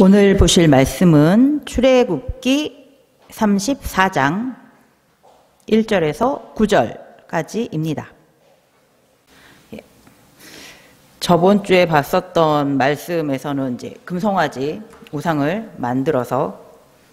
오늘 보실 말씀은 출애굽기 34장 1절에서 9절까지입니다. 저번 주에 봤었던 말씀에서는 이제 금송아지 우상을 만들어서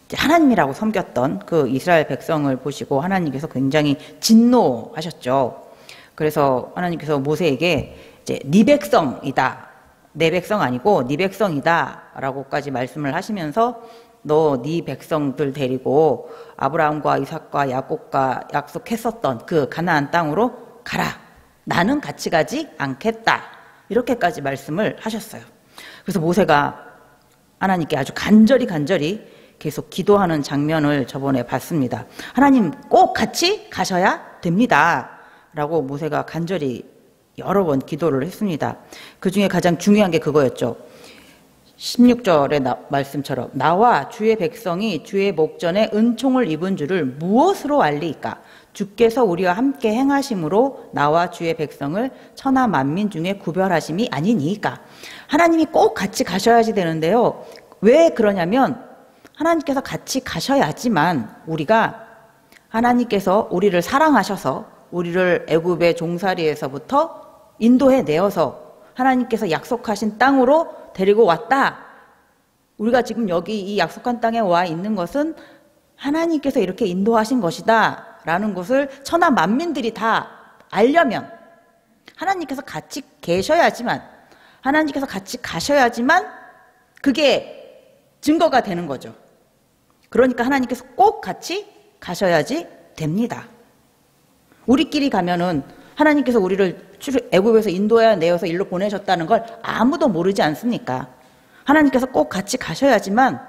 이제 하나님이라고 섬겼던 그 이스라엘 백성을 보시고 하나님께서 굉장히 진노하셨죠. 그래서 하나님께서 모세에게 이제 네 백성이다, 내 백성 아니고 네 백성이다 라고까지 말씀을 하시면서 너 네 백성들 데리고 아브라함과 이삭과 야곱과 약속했었던 그 가나안 땅으로 가라, 나는 같이 가지 않겠다, 이렇게까지 말씀을 하셨어요. 그래서 모세가 하나님께 아주 간절히 계속 기도하는 장면을 저번에 봤습니다. 하나님 꼭 같이 가셔야 됩니다 라고 모세가 간절히 여러 번 기도를 했습니다. 그 중에 가장 중요한 게 그거였죠. 16절의 말씀처럼 나와 주의 백성이 주의 목전에 은총을 입은 줄을 무엇으로 알리이까? 주께서 우리와 함께 행하심으로 나와 주의 백성을 천하 만민 중에 구별하심이 아니니까. 하나님이 꼭 같이 가셔야지 되는데요. 왜 그러냐면 하나님께서 같이 가셔야지만 우리가 하나님께서 우리를 사랑하셔서 우리를 애굽의 종살이에서부터 인도해 내어서 하나님께서 약속하신 땅으로 데리고 왔다. 우리가 지금 여기 이 약속한 땅에 와 있는 것은 하나님께서 이렇게 인도하신 것이다 라는 것을 천하 만민들이 다 알려면 하나님께서 같이 계셔야지만, 하나님께서 같이 가셔야지만 그게 증거가 되는 거죠. 그러니까 하나님께서 꼭 같이 가셔야지 됩니다. 우리끼리 가면은 하나님께서 우리를 애굽에서 인도해 내어서 일로 보내셨다는 걸 아무도 모르지 않습니까? 하나님께서 꼭 같이 가셔야지만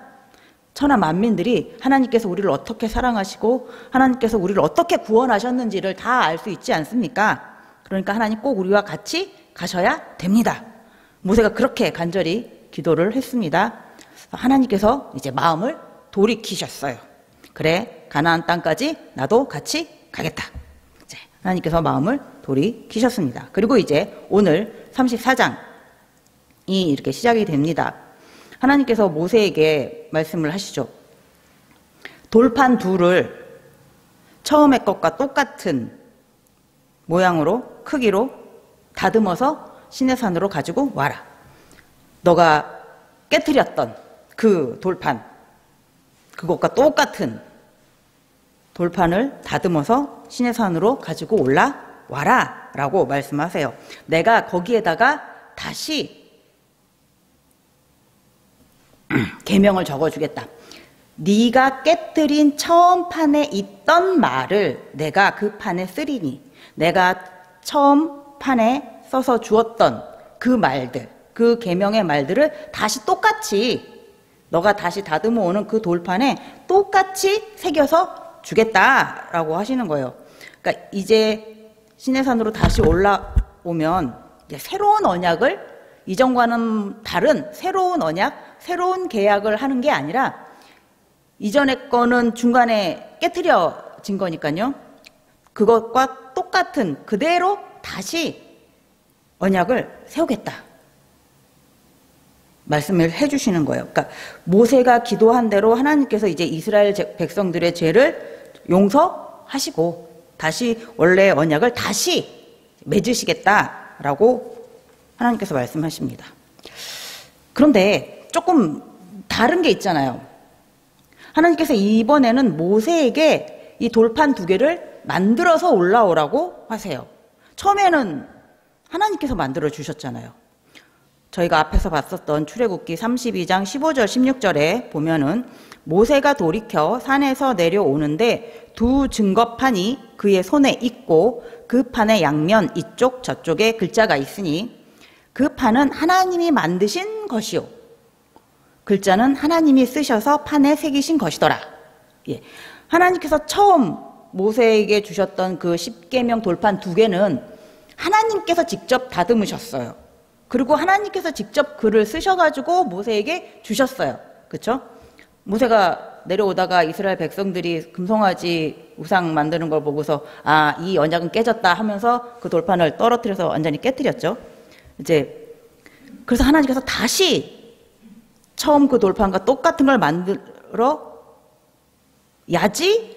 천하 만민들이 하나님께서 우리를 어떻게 사랑하시고 하나님께서 우리를 어떻게 구원하셨는지를 다 알 수 있지 않습니까? 그러니까 하나님 꼭 우리와 같이 가셔야 됩니다. 모세가 그렇게 간절히 기도를 했습니다. 하나님께서 이제 마음을 돌이키셨어요. 그래, 가나안 땅까지 나도 같이 가겠다. 이제 하나님께서 마음을 돌이키셨습니다. 그리고 이제 오늘 34장이 이렇게 시작이 됩니다. 하나님께서 모세에게 말씀을 하시죠. 돌판 둘을 처음의 것과 똑같은 모양으로, 크기로 다듬어서 시내산으로 가지고 와라. 너가 깨트렸던 그 돌판, 그것과 똑같은 돌판을 다듬어서 시내산으로 가지고 올라와라 라고 말씀하세요. 내가 거기에다가 다시 계명을 적어주겠다. 네가 깨뜨린 처음 판에 있던 말을 내가 그 판에 쓰리니, 내가 처음 판에 써서 주었던 그 말들, 그 계명의 말들을 다시 똑같이 너가 다시 다듬어 오는 그 돌판에 똑같이 새겨서 주겠다라고 하시는 거예요. 그러니까 이제 시내산으로 다시 올라오면 이제 새로운 언약을, 이전과는 다른 새로운 언약, 새로운 계약을 하는 게 아니라 이전의 거는 중간에 깨트려진 거니까요. 그것과 똑같은 그대로 다시 언약을 세우겠다 말씀을 해주시는 거예요. 그러니까 모세가 기도한 대로 하나님께서 이제 이스라엘 백성들의 죄를 용서하시고 다시 원래 언약을 다시 맺으시겠다라고 하나님께서 말씀하십니다. 그런데 조금 다른 게 있잖아요. 하나님께서 이번에는 모세에게 이 돌판 두 개를 만들어서 올라오라고 하세요. 처음에는 하나님께서 만들어 주셨잖아요. 저희가 앞에서 봤었던 출애굽기 32장 15절 16절에 보면은 모세가 돌이켜 산에서 내려오는데 두 증거판이 그의 손에 있고 그 판의 양면 이쪽 저쪽에 글자가 있으니 그 판은 하나님이 만드신 것이요 글자는 하나님이 쓰셔서 판에 새기신 것이더라. 예. 하나님께서 처음 모세에게 주셨던 그 십계명 돌판 두 개는 하나님께서 직접 다듬으셨어요. 그리고 하나님께서 직접 글을 쓰셔가지고 모세에게 주셨어요. 그렇죠? 모세가 내려오다가 이스라엘 백성들이 금송아지 우상 만드는 걸 보고서 아, 이 언약은 깨졌다 하면서 그 돌판을 떨어뜨려서 완전히 깨뜨렸죠. 이제 그래서 하나님께서 다시 처음 그 돌판과 똑같은 걸 만들어 야지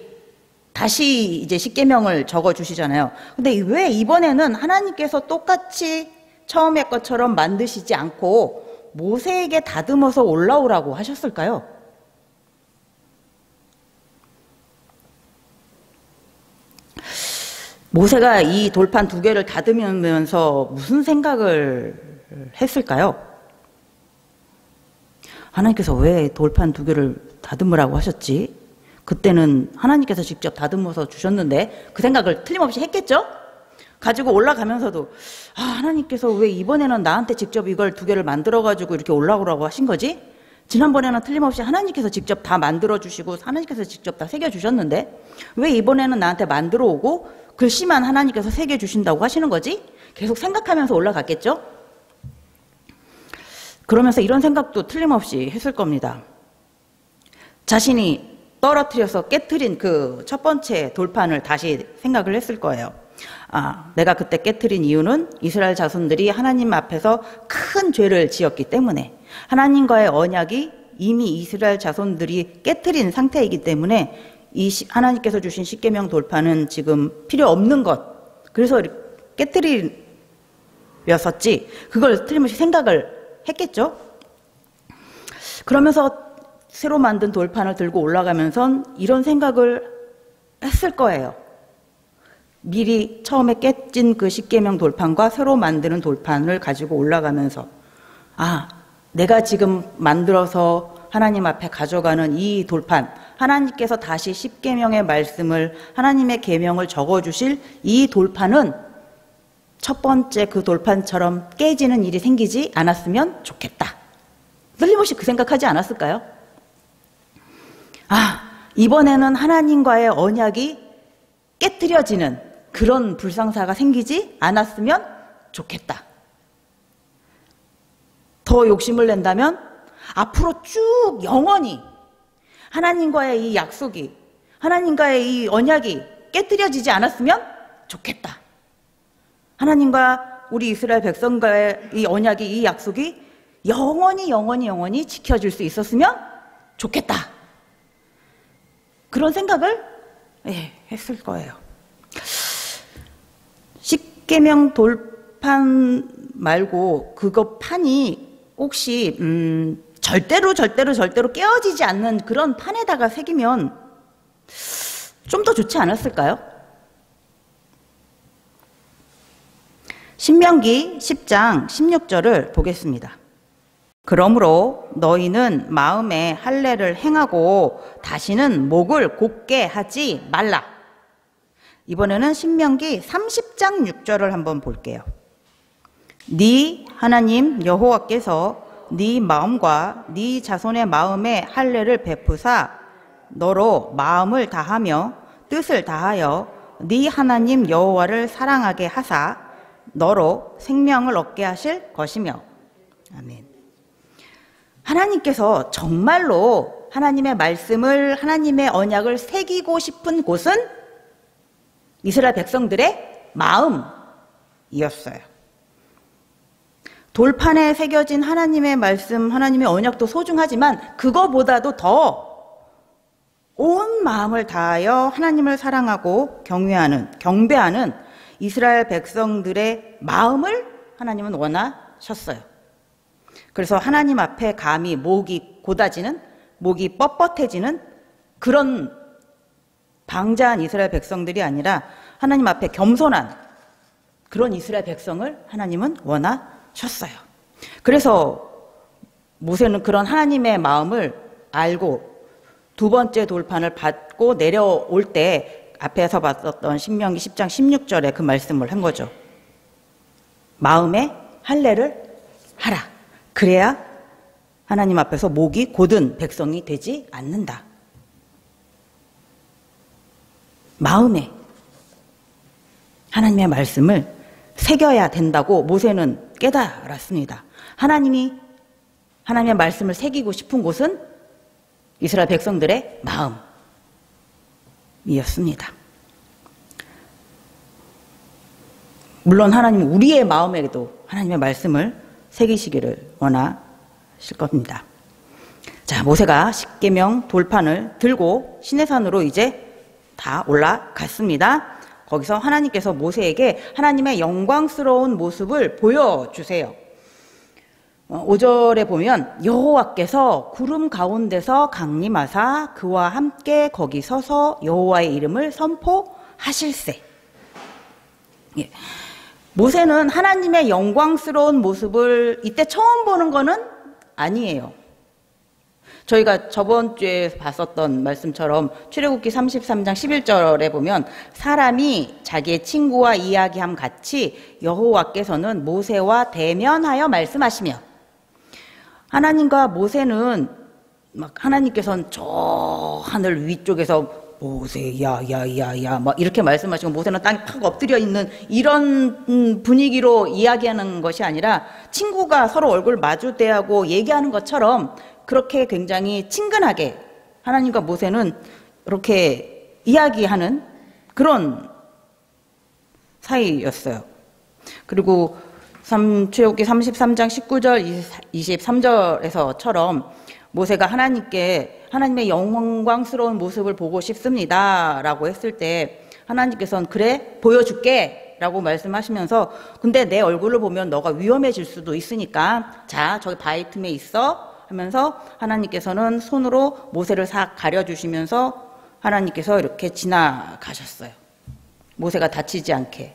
다시 이제 십계명을 적어 주시잖아요. 근데 왜 이번에는 하나님께서 똑같이 처음의 것처럼 만드시지 않고 모세에게 다듬어서 올라오라고 하셨을까요? 모세가 이 돌판 2개를 다듬으면서 무슨 생각을 했을까요? 하나님께서 왜 돌판 2개를 다듬으라고 하셨지? 그때는 하나님께서 직접 다듬어서 주셨는데 그 생각을 틀림없이 했겠죠? 가지고 올라가면서도 하나님께서 왜 이번에는 나한테 직접 이걸 2개를 만들어가지고 이렇게 올라오라고 하신 거지? 지난번에는 틀림없이 하나님께서 직접 다 만들어주시고 하나님께서 직접 다 새겨주셨는데 왜 이번에는 나한테 만들어 오고 글씨만 하나님께서 새겨주신다고 하시는 거지? 계속 생각하면서 올라갔겠죠? 그러면서 이런 생각도 틀림없이 했을 겁니다. 자신이 떨어뜨려서 깨트린 그 첫 번째 돌판을 다시 생각을 했을 거예요. 내가 그때 깨트린 이유는 이스라엘 자손들이 하나님 앞에서 큰 죄를 지었기 때문에 하나님과의 언약이 이미 이스라엘 자손들이 깨트린 상태이기 때문에 하나님께서 주신 십계명 돌판은 지금 필요 없는 것, 그래서 깨트리렸었지. 그걸 틀림없이 생각을 했겠죠. 그러면서 새로 만든 돌판을 들고 올라가면선 이런 생각을 했을 거예요. 미리 처음에 깨진 그 십계명 돌판과 새로 만드는 돌판을 가지고 올라가면서 내가 지금 만들어서 하나님 앞에 가져가는 이 돌판, 하나님께서 다시 십계명의 말씀을 하나님의 계명을 적어주실 이 돌판은 첫 번째 그 돌판처럼 깨지는 일이 생기지 않았으면 좋겠다. 틀림없이 그 생각하지 않았을까요? 이번에는 하나님과의 언약이 깨트려지는 그런 불상사가 생기지 않았으면 좋겠다. 더 욕심을 낸다면 앞으로 쭉 영원히 하나님과의 이 약속이, 하나님과의 이 언약이 깨트려지지 않았으면 좋겠다. 하나님과 우리 이스라엘 백성과의 이 언약이, 이 약속이 영원히 지켜질 수 있었으면 좋겠다. 그런 생각을 했을 거예요. 십계명 돌판 말고 그거 판이 혹시 절대로 깨어지지 않는 그런 판에다가 새기면 좀 더 좋지 않았을까요? 신명기 10장 16절을 보겠습니다. 그러므로 너희는 마음에 할례를 행하고 다시는 목을 곧게 하지 말라. 이번에는 신명기 30장 6절을 한번 볼게요. 네 하나님 여호와께서 네 마음과 네 자손의 마음에 할례를 베푸사 너로 마음을 다하며 뜻을 다하여 네 하나님 여호와를 사랑하게 하사 너로 생명을 얻게 하실 것이며. 아멘. 하나님께서 정말로 하나님의 말씀을, 하나님의 언약을 새기고 싶은 곳은 이스라엘 백성들의 마음이었어요. 돌판에 새겨진 하나님의 말씀, 하나님의 언약도 소중하지만 그거보다도 더 온 마음을 다하여 하나님을 사랑하고 경배하는 이스라엘 백성들의 마음을 하나님은 원하셨어요. 그래서 하나님 앞에 감히 목이 곧아지는, 목이 뻣뻣해지는 그런 방자한 이스라엘 백성들이 아니라 하나님 앞에 겸손한 그런 이스라엘 백성을 하나님은 원하셨어요. 그래서 모세는 그런 하나님의 마음을 알고 두 번째 돌판을 받고 내려올 때 앞에서 봤었던 신명기 10장 16절에 그 말씀을 한 거죠. 마음에 할례를 하라. 그래야 하나님 앞에서 목이 곧은 백성이 되지 않는다. 마음에 하나님의 말씀을 새겨야 된다고 모세는 깨달았습니다. 하나님이 하나님의 말씀을 새기고 싶은 곳은 이스라엘 백성들의 마음이었습니다. 물론 하나님은 우리의 마음에도 하나님의 말씀을 새기시기를 원하실 겁니다. 자, 모세가 십계명 돌판을 들고 시내산으로 이제 다 올라갔습니다. 거기서 하나님께서 모세에게 하나님의 영광스러운 모습을 보여주세요. 5절에 보면 여호와께서 구름 가운데서 강림하사 그와 함께 거기 서서 여호와의 이름을 선포하실세. 예. 모세는 하나님의 영광스러운 모습을 이때 처음 보는 거는 아니에요. 저희가 저번 주에 봤었던 말씀처럼 출애굽기 33장 11절에 보면 사람이 자기의 친구와 이야기함 같이 여호와께서는 모세와 대면하여 말씀하시며, 하나님과 모세는 막 하나님께서는 저 하늘 위쪽에서 모세 야야야야 막 이렇게 말씀하시고 모세는 땅에 팍 엎드려 있는 이런 분위기로 이야기하는 것이 아니라 친구가 서로 얼굴 마주대하고 얘기하는 것처럼 그렇게 굉장히 친근하게 하나님과 모세는 이렇게 이야기하는 그런 사이였어요. 그리고 출애굽기 33장 19절 23절에서처럼 모세가 하나님께 하나님의 영광스러운 모습을 보고 싶습니다 라고 했을 때 하나님께서는 그래 보여줄게 라고 말씀하시면서, 근데 내 얼굴을 보면 너가 위험해질 수도 있으니까 자 저기 바위 틈에 있어 하면서 하나님께서는 손으로 모세를 싹 가려주시면서 하나님께서 이렇게 지나가셨어요. 모세가 다치지 않게.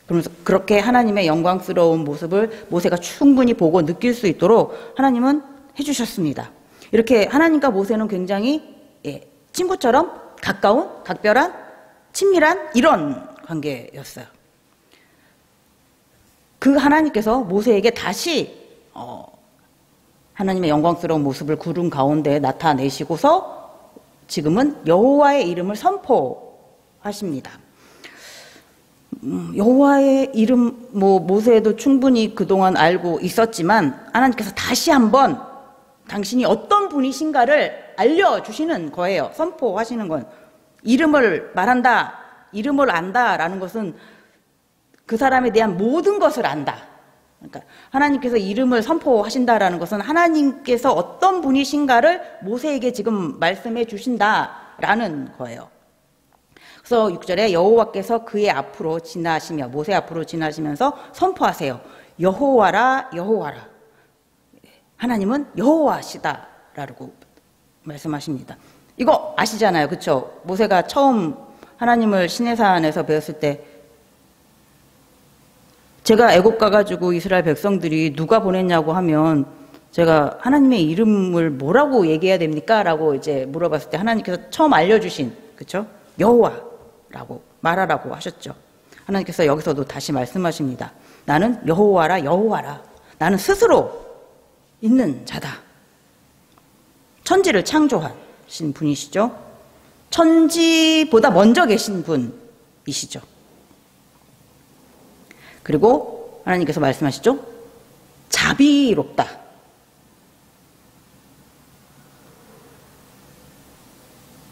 그러면서 그렇게 하나님의 영광스러운 모습을 모세가 충분히 보고 느낄 수 있도록 하나님은 해주셨습니다. 이렇게 하나님과 모세는 굉장히 친구처럼 가까운, 각별한, 친밀한 이런 관계였어요. 그 하나님께서 모세에게 다시 하나님의 영광스러운 모습을 구름 가운데 나타내시고서 지금은 여호와의 이름을 선포하십니다. 여호와의 이름 모세도 충분히 그동안 알고 있었지만 하나님께서 다시 한번 당신이 어떤 분이신가를 알려주시는 거예요. 선포하시는 건. 이름을 말한다, 이름을 안다라는 것은 그 사람에 대한 모든 것을 안다. 그러니까 하나님께서 이름을 선포하신다라는 것은 하나님께서 어떤 분이신가를 모세에게 지금 말씀해 주신다라는 거예요. 그래서 6절에 여호와께서 그의 앞으로 지나시며 모세 앞으로 지나시면서 선포하세요. 여호와라 여호와라. 하나님은 여호와시다라고 말씀하십니다. 이거 아시잖아요. 그렇죠? 모세가 처음 하나님을 시내산에서 배웠을 때 제가 애굽 가가지고 이스라엘 백성들이 누가 보냈냐고 하면 제가 하나님의 이름을 뭐라고 얘기해야 됩니까? 라고 이제 물어봤을 때 하나님께서 처음 알려주신, 그렇죠? 여호와라고 말하라고 하셨죠. 하나님께서 여기서도 다시 말씀하십니다. 나는 여호와라 여호와라. 나는 스스로 있는 자다. 천지를 창조하신 분이시죠. 천지보다 먼저 계신 분이시죠. 그리고 하나님께서 말씀하시죠. 자비롭다.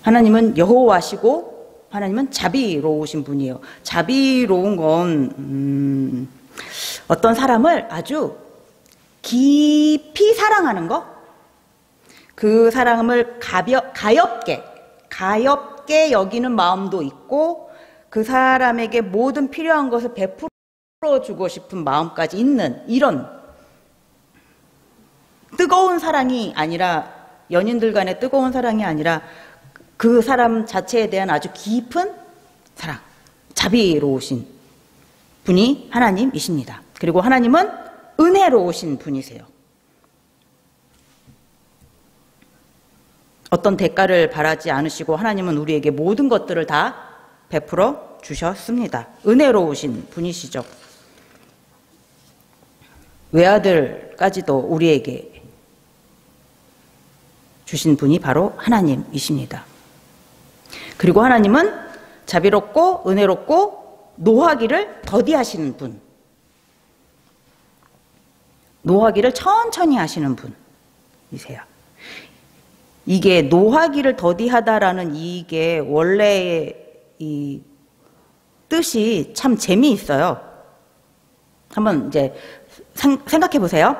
하나님은 여호와시고 하나님은 자비로우신 분이에요. 자비로운 건 어떤 사람을 아주 깊이 사랑하는 거, 그 사람을 가엽게 여기는 마음도 있고 그 사람에게 모든 필요한 것을 베풀어 주고 싶은 마음까지 있는 이런 뜨거운 사랑이 아니라, 연인들 간의 뜨거운 사랑이 아니라 그 사람 자체에 대한 아주 깊은 사랑, 자비로우신 분이 하나님이십니다. 그리고 하나님은 은혜로우신 분이세요. 어떤 대가를 바라지 않으시고 하나님은 우리에게 모든 것들을 다 베풀어 주셨습니다. 은혜로우신 분이시죠. 외아들까지도 우리에게 주신 분이 바로 하나님이십니다. 그리고 하나님은 자비롭고 은혜롭고 노하기를 더디하시는 분, 노하기를 천천히 하시는 분이세요. 이게 노하기를 더디하다라는 이게 원래의 이 뜻이 참 재미있어요. 한번 이제 생각해 보세요.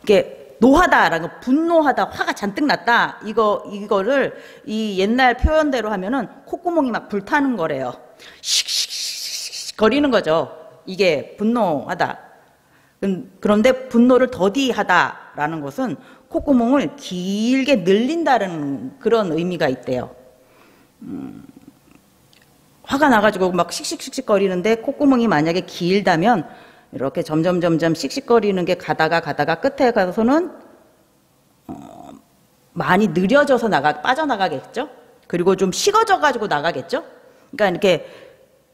이게 노하다라는 거, 분노하다, 화가 잔뜩 났다. 이거를 이 옛날 표현대로 하면은 콧구멍이 막 불타는 거래요. 씩씩씩 거리는 거죠. 이게 분노하다. 그런데 분노를 더디하다라는 것은 콧구멍을 길게 늘린다는 그런 의미가 있대요. 화가 나가지고 막 씩씩씩씩 거리는데 콧구멍이 만약에 길다면 이렇게 점점 씩씩거리는 게 가다가 끝에 가서는 많이 느려져서 빠져나가겠죠. 그리고 좀 식어져 가지고 나가겠죠. 그러니까 이렇게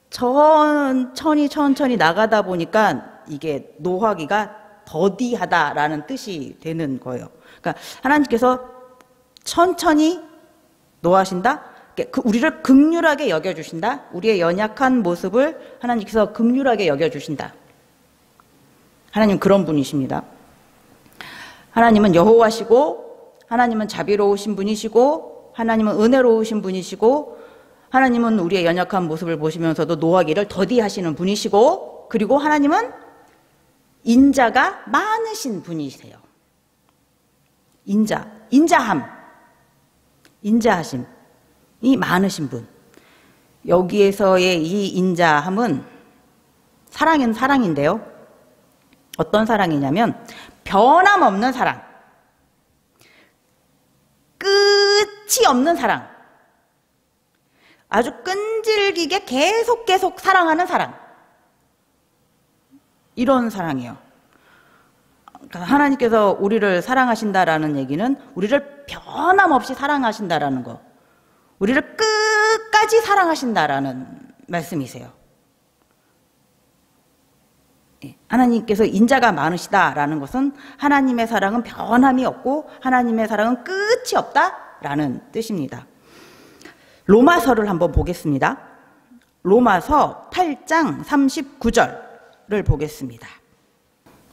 천천히 나가다 보니까 이게 노하기가 더디하다라는 뜻이 되는 거예요. 그러니까 하나님께서 천천히 노하신다. 우리를 긍휼하게 여겨주신다. 우리의 연약한 모습을 하나님께서 긍휼하게 여겨주신다. 하나님 그런 분이십니다. 하나님은 여호와시고, 하나님은 자비로우신 분이시고, 하나님은 은혜로우신 분이시고, 하나님은 우리의 연약한 모습을 보시면서도 노하기를 더디하시는 분이시고, 그리고 하나님은 인자가 많으신 분이세요. 인자하심이 많으신 분. 여기에서의 이 인자함은 사랑은 사랑인데요. 어떤 사랑이냐면 변함없는 사랑, 끝이 없는 사랑, 아주 끈질기게 계속 사랑하는 사랑, 이런 사랑이에요. 그러니까 하나님께서 우리를 사랑하신다라는 얘기는 우리를 변함없이 사랑하신다라는 거, 우리를 끝까지 사랑하신다라는 말씀이세요. 하나님께서 인자가 많으시다라는 것은 하나님의 사랑은 변함이 없고 하나님의 사랑은 끝이 없다라는 뜻입니다. 로마서를 한번 보겠습니다. 로마서 8장 39절을 보겠습니다.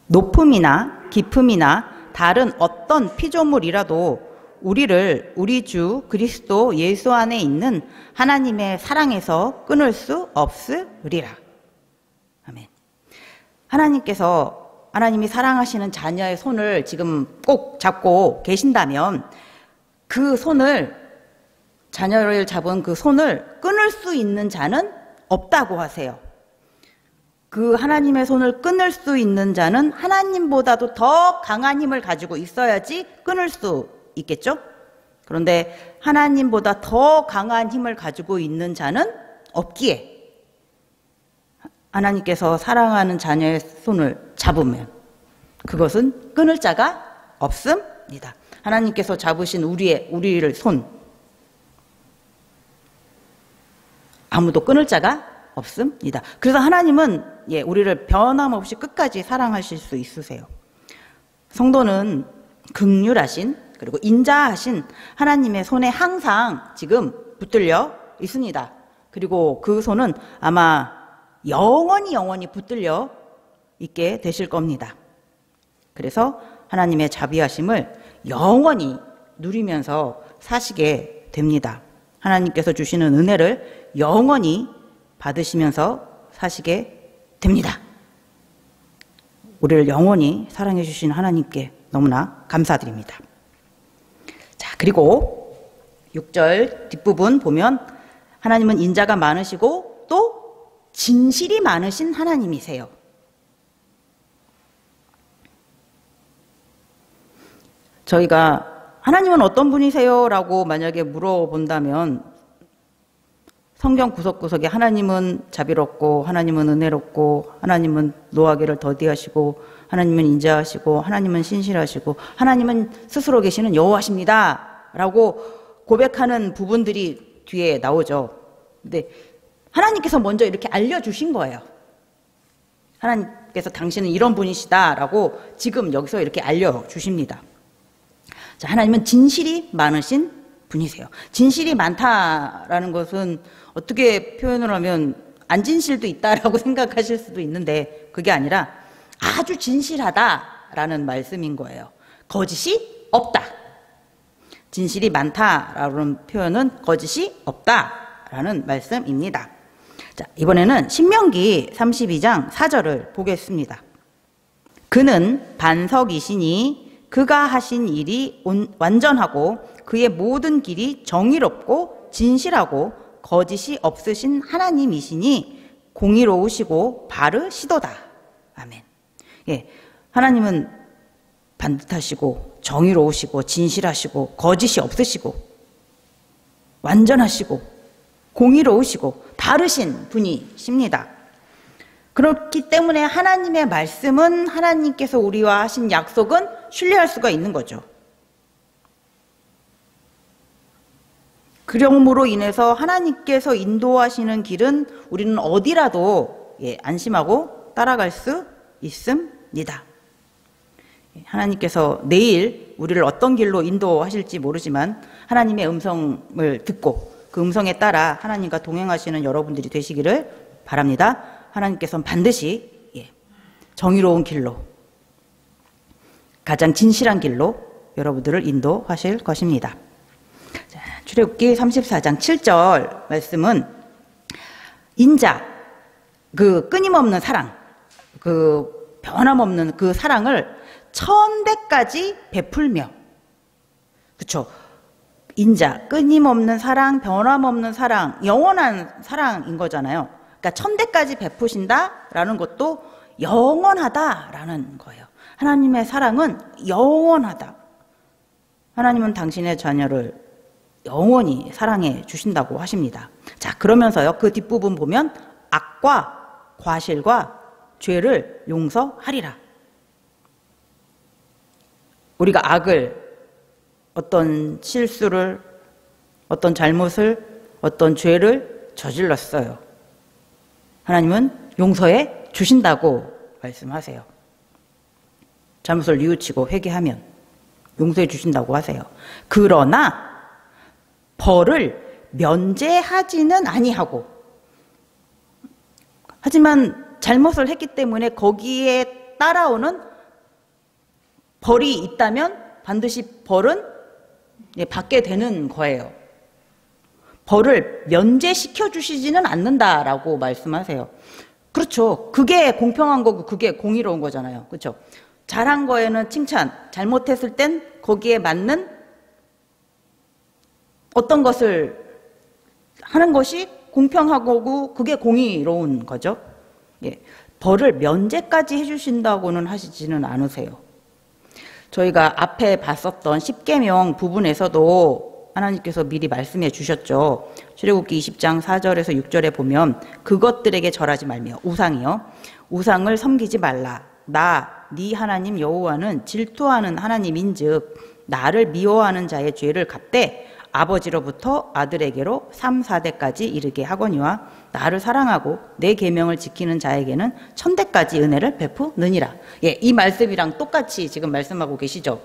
높음이나 깊음이나 다른 어떤 피조물이라도 우리를 우리 주 그리스도 예수 안에 있는 하나님의 사랑에서 끊을 수 없으리라. 아멘. 하나님께서 하나님이 사랑하시는 자녀의 손을 지금 꼭 잡고 계신다면 그 손을, 자녀를 잡은 그 손을 끊을 수 있는 자는 없다고 하세요. 그 하나님의 손을 끊을 수 있는 자는 하나님보다도 더 강한 힘을 가지고 있어야지 끊을 수 있겠죠? 그런데 하나님보다 더 강한 힘을 가지고 있는 자는 없기에 하나님께서 사랑하는 자녀의 손을 잡으면 그것은 끊을 자가 없습니다. 하나님께서 잡으신 우리를 손, 아무도 끊을 자가 없습니다. 그래서 하나님은 우리를 변함없이 끝까지 사랑하실 수 있으세요. 성도는 긍휼하신, 그리고 인자하신 하나님의 손에 항상 지금 붙들려 있습니다. 그리고 그 손은 아마 영원히 붙들려 있게 되실 겁니다. 그래서 하나님의 자비하심을 영원히 누리면서 사시게 됩니다. 하나님께서 주시는 은혜를 영원히 받으시면서 사시게 됩니다. 우리를 영원히 사랑해 주신 하나님께 너무나 감사드립니다. 자, 그리고 6절 뒷부분 보면 하나님은 인자가 많으시고 또 진실이 많으신 하나님이세요. 저희가 하나님은 어떤 분이세요? 라고 만약에 물어본다면 성경 구석구석에 하나님은 자비롭고 하나님은 은혜롭고 하나님은 노하기를 더디하시고 하나님은 인자하시고 하나님은 신실하시고 하나님은 스스로 계시는 여호와십니다 라고 고백하는 부분들이 뒤에 나오죠. 근데 하나님께서 먼저 이렇게 알려주신 거예요. 하나님께서 당신은 이런 분이시다라고 지금 여기서 이렇게 알려주십니다. 자, 하나님은 진실이 많으신 분이세요. 진실이 많다라는 것은 어떻게 표현을 하면 안 진실도 있다라고 생각하실 수도 있는데 그게 아니라 아주 진실하다라는 말씀인 거예요. 거짓이 없다. 진실이 많다라는 표현은 거짓이 없다라는 말씀입니다. 자, 이번에는 신명기 32장 4절을 보겠습니다. 그는 반석이시니 그가 하신 일이 완전하고 그의 모든 길이 정의롭고 진실하고 거짓이 없으신 하나님이시니 공의로우시고 바르시도다. 아멘. 예, 하나님은 반듯하시고 정의로우시고 진실하시고 거짓이 없으시고 완전하시고 공의로우시고 바르신 분이십니다. 그렇기 때문에 하나님의 말씀은, 하나님께서 우리와 하신 약속은 신뢰할 수가 있는 거죠. 그러므로 인해서 하나님께서 인도하시는 길은 우리는 어디라도 안심하고 따라갈 수 있습니다. 하나님께서 내일 우리를 어떤 길로 인도하실지 모르지만 하나님의 음성을 듣고 그 음성에 따라 하나님과 동행하시는 여러분들이 되시기를 바랍니다. 하나님께서는 반드시 정의로운 길로, 가장 진실한 길로 여러분들을 인도하실 것입니다. 출애굽기 34장 7절 말씀은 인자, 그 끊임없는 사랑, 그 변함없는 그 사랑을 천대까지 베풀며, 그렇죠? 인자, 끊임없는 사랑, 변함없는 사랑, 영원한 사랑인 거잖아요. 그러니까 천대까지 베푸신다라는 것도 영원하다라는 거예요. 하나님의 사랑은 영원하다. 하나님은 당신의 자녀를 영원히 사랑해 주신다고 하십니다. 자, 그러면서요, 그 뒷부분 보면 악과 과실과 죄를 용서하리라. 우리가 악을, 어떤 실수를, 어떤 잘못을, 어떤 죄를 저질렀어요. 하나님은 용서해 주신다고 말씀하세요. 잘못을 뉘우치고 회개하면 용서해 주신다고 하세요. 그러나 벌을 면제하지는 아니하고, 하지만 잘못을 했기 때문에 거기에 따라오는 벌이 있다면 반드시 벌은 받게 되는 거예요. 벌을 면제시켜 주시지는 않는다라고 말씀하세요. 그렇죠. 그게 공평한 거고 그게 공의로운 거잖아요. 그렇죠. 잘한 거에는 칭찬, 잘못했을 땐 거기에 맞는 어떤 것을 하는 것이 공평하고 그게 공의로운 거죠. 벌을 면제까지 해주신다고는 하시지는 않으세요. 저희가 앞에 봤었던 십계명 부분에서도 하나님께서 미리 말씀해 주셨죠. 출애굽기 20장 4절에서 6절에 보면 그것들에게 절하지 말며, 우상이요, 우상을 섬기지 말라. 네 하나님 여호와는 질투하는 하나님인즉 나를 미워하는 자의 죄를 갚되 아버지로부터 아들에게로 3, 4대까지 이르게 하거니와 나를 사랑하고 내 계명을 지키는 자에게는 천대까지 은혜를 베푸느니라. 이 말씀이랑 똑같이 지금 말씀하고 계시죠.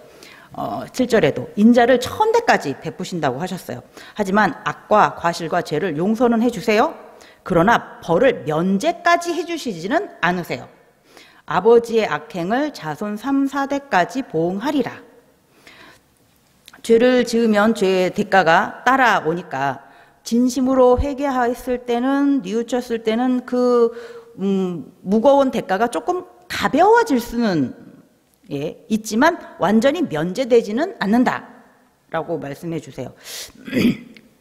7절에도 인자를 천대까지 베푸신다고 하셨어요. 하지만 악과 과실과 죄를 용서는 해주세요. 그러나 벌을 면제까지 해주시지는 않으세요. 아버지의 악행을 자손 3, 4대까지 보응하리라. 죄를 지으면 죄의 대가가 따라오니까 진심으로 회개했을 때는, 뉘우쳤을 때는 그 무거운 대가가 조금 가벼워질 수는 있지만 완전히 면제되지는 않는다라고 말씀해 주세요.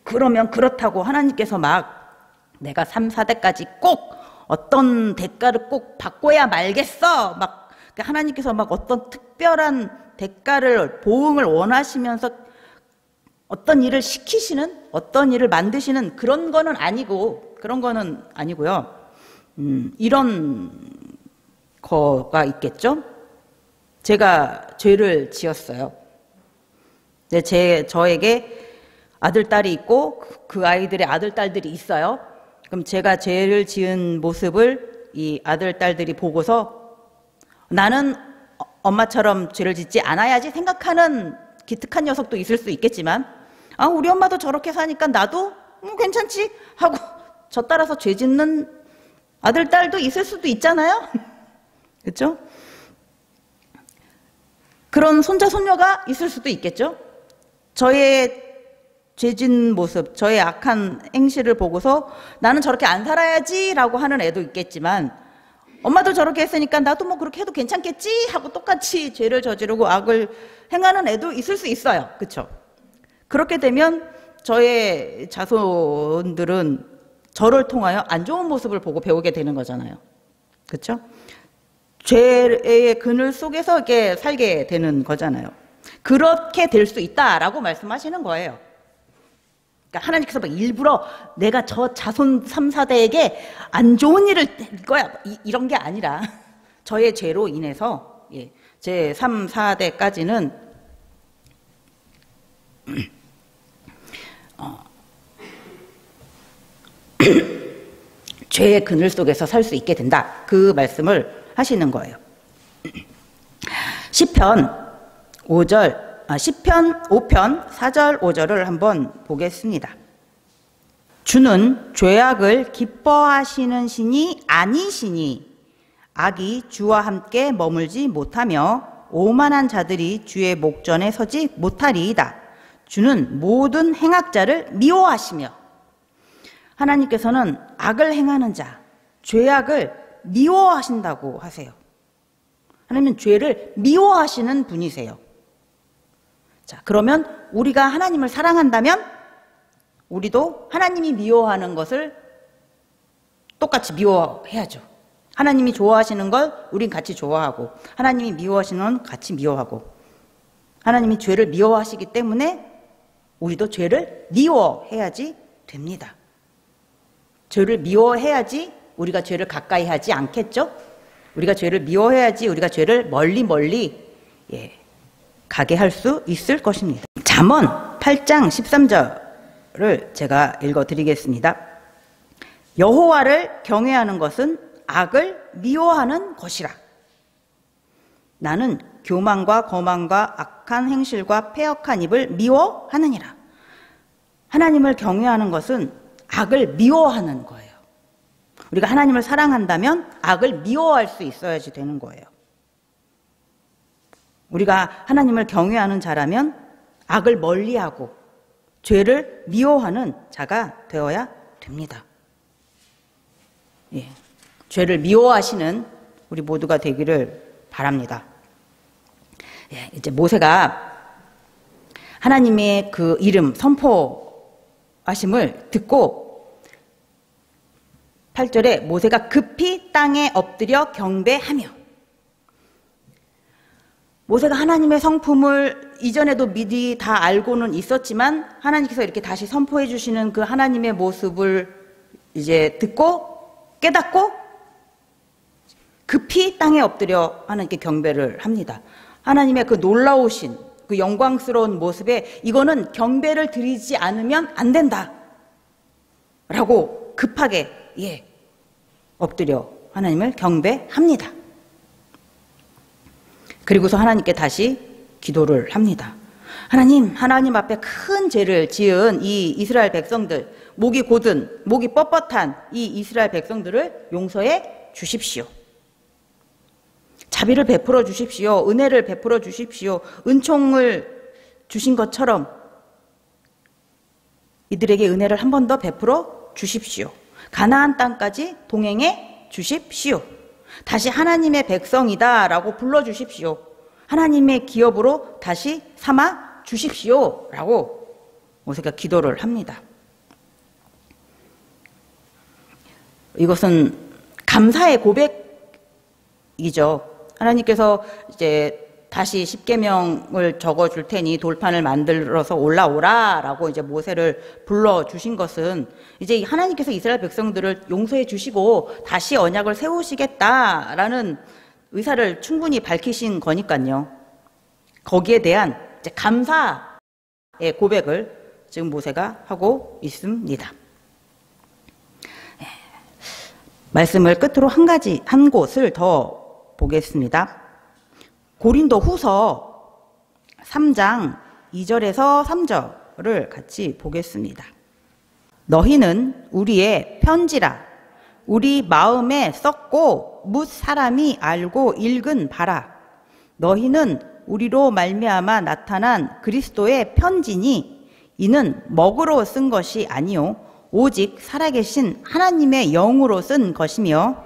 그러면 그렇다고 하나님께서 막 내가 3, 4대까지 꼭 어떤 대가를 꼭 받고야 말겠어, 막 하나님께서 막 어떤 특별한 대가를, 보응을 원하시면서 어떤 일을 시키시는, 어떤 일을 만드시는 그런 거는 아니고요. 이런 거가 있겠죠. 제가 죄를 지었어요. 저에게 아들, 딸이 있고 그 아이들의 아들, 딸들이 있어요. 그럼 제가 죄를 지은 모습을 이 아들, 딸들이 보고서 나는 엄마처럼 죄를 짓지 않아야지 생각하는 기특한 녀석도 있을 수 있겠지만, 우리 엄마도 저렇게 사니까 나도 괜찮지 하고 저 따라서 죄 짓는 아들, 딸도 있을 수도 있잖아요. 그렇죠? 그런 손자, 손녀가 있을 수도 있겠죠. 저의 죄진 모습, 저의 악한 행실을 보고서 나는 저렇게 안 살아야지 라고 하는 애도 있겠지만, 엄마도 저렇게 했으니까 나도 뭐 그렇게 해도 괜찮겠지 하고 똑같이 죄를 저지르고 악을 행하는 애도 있을 수 있어요. 그렇죠? 그렇게 되면 저의 자손들은 저를 통하여 안 좋은 모습을 보고 배우게 되는 거잖아요. 그렇죠? 죄의 그늘 속에서 이렇게 살게 되는 거잖아요. 그렇게 될 수 있다라고 말씀하시는 거예요. 그러니까 하나님께서 막 일부러 내가 저 자손 3, 4대에게 안 좋은 일을 할 거야 이런 게 아니라 저의 죄로 인해서 제 3, 4대까지는 죄의 그늘 속에서 살 수 있게 된다. 그 말씀을 하시는 거예요. 시편 5편 4절 5절을 한번 보겠습니다. 주는 죄악을 기뻐하시는 신이 아니시니 악이 주와 함께 머물지 못하며 오만한 자들이 주의 목전에 서지 못하리이다. 주는 모든 행악자를 미워하시며. 하나님께서는 악을 행하는 자, 죄악을 미워하신다고 하세요. 하나님은 죄를 미워하시는 분이세요. 자, 그러면 우리가 하나님을 사랑한다면 우리도 하나님이 미워하는 것을 똑같이 미워해야죠. 하나님이 좋아하시는 걸 우린 같이 좋아하고 하나님이 미워하시는 건 같이 미워하고 하나님이 죄를 미워하시기 때문에 우리도 죄를 미워해야지 됩니다. 죄를 미워해야지 우리가 죄를 가까이 하지 않겠죠? 우리가 죄를 미워해야지 우리가 죄를 멀리 가게 할 수 있을 것입니다. 잠언 8장 13절을 제가 읽어드리겠습니다. 여호와를 경외하는 것은 악을 미워하는 것이라. 나는 교만과 거만과 악한 행실과 패역한 입을 미워하느니라. 하나님을 경외하는 것은 악을 미워하는 거예요. 우리가 하나님을 사랑한다면 악을 미워할 수 있어야지 되는 거예요. 우리가 하나님을 경외하는 자라면 악을 멀리하고 죄를 미워하는 자가 되어야 됩니다. 죄를 미워하시는 우리 모두가 되기를 바랍니다. 이제 모세가 하나님의 그 이름 선포하심을 듣고 8절에 모세가 급히 땅에 엎드려 경배하며. 모세가 하나님의 성품을 이전에도 미리 다 알고는 있었지만 하나님께서 이렇게 다시 선포해 주시는 그 하나님의 모습을 이제 듣고 깨닫고 급히 땅에 엎드려 하나님께 경배를 합니다. 하나님의 그 놀라우신 그 영광스러운 모습에 이거는 경배를 드리지 않으면 안 된다 라고 급하게 엎드려 하나님을 경배합니다. 그리고서 하나님께 다시 기도를 합니다. 하나님 앞에 큰 죄를 지은 이 이스라엘 백성들, 목이 곧은, 목이 뻣뻣한 이 이스라엘 백성들을 용서해 주십시오. 자비를 베풀어 주십시오. 은혜를 베풀어 주십시오. 은총을 주신 것처럼 이들에게 은혜를 한 번 더 베풀어 주십시오. 가나안 땅까지 동행해 주십시오. 다시 하나님의 백성이다라고 불러주십시오. 하나님의 기업으로 다시 삼아 주십시오 라고 모세가 기도를 합니다. 이것은 감사의 고백이죠. 하나님께서 이제 다시 십계명을 적어줄 테니 돌판을 만들어서 올라오라 라고 이제 모세를 불러주신 것은 이제 하나님께서 이스라엘 백성들을 용서해 주시고 다시 언약을 세우시겠다라는 의사를 충분히 밝히신 거니까요. 거기에 대한 이제 감사의 고백을 지금 모세가 하고 있습니다. 말씀을 끝으로 한 곳을 더 보겠습니다. 고린도 후서 3장 2절에서 3절을 같이 보겠습니다. 너희는 우리의 편지라 우리 마음에 썼고 뭇 사람이 알고 읽은 바라. 너희는 우리로 말미암아 나타난 그리스도의 편지니 이는 먹으로 쓴 것이 아니요 오직 살아계신 하나님의 영으로 쓴 것이며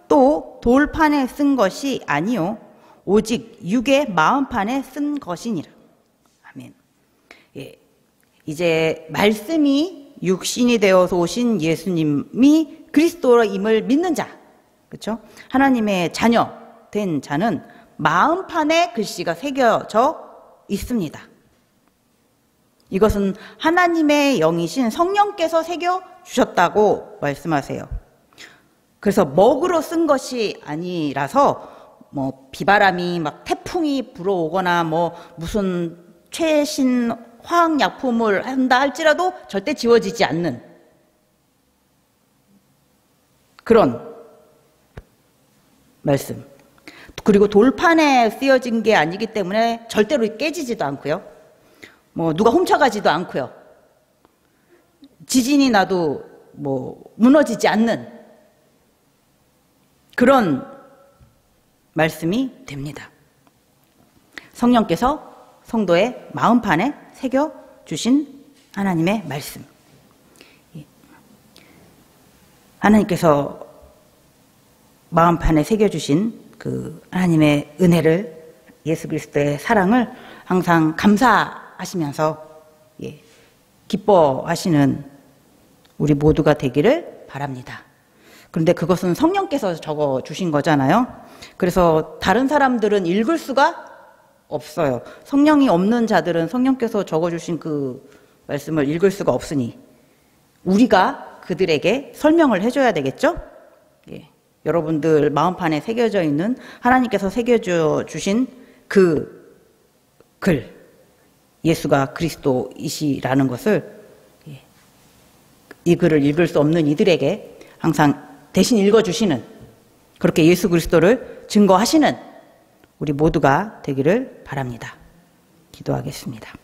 또 돌판에 쓴 것이 아니요 오직 육의 마음판에 쓴 것이니라. 아멘. 예, 이제 말씀이 육신이 되어서 오신 예수님이 그리스도임을 믿는 자, 그렇죠? 하나님의 자녀 된 자는 마음판에 글씨가 새겨져 있습니다. 이것은 하나님의 영이신 성령께서 새겨주셨다고 말씀하세요. 그래서 먹으로 쓴 것이 아니라서 뭐 비바람이 막 태풍이 불어오거나 뭐 무슨 최신 화학약품을 한다 할지라도 절대 지워지지 않는 그런 말씀. 그리고 돌판에 쓰여진 게 아니기 때문에 절대로 깨지지도 않고요. 뭐 누가 훔쳐가지도 않고요. 지진이 나도 뭐 무너지지 않는 그런 말씀이 됩니다. 성령께서 성도의 마음판에 새겨주신 하나님의 말씀. 하나님께서 마음판에 새겨주신 그 하나님의 은혜를, 예수 그리스도의 사랑을 항상 감사하시면서 기뻐하시는 우리 모두가 되기를 바랍니다. 그런데 그것은 성령께서 적어주신 거잖아요. 그래서 다른 사람들은 읽을 수가 없어요. 성령이 없는 자들은 성령께서 적어주신 그 말씀을 읽을 수가 없으니 우리가 그들에게 설명을 해줘야 되겠죠? 예. 여러분들 마음판에 새겨져 있는 하나님께서 새겨주신 그 글, 예수가 그리스도이시라는 것을 이 글을 읽을 수 없는 이들에게 항상 대신 읽어주시는, 그렇게 예수 그리스도를 증거하시는 우리 모두가 되기를 바랍니다. 기도하겠습니다.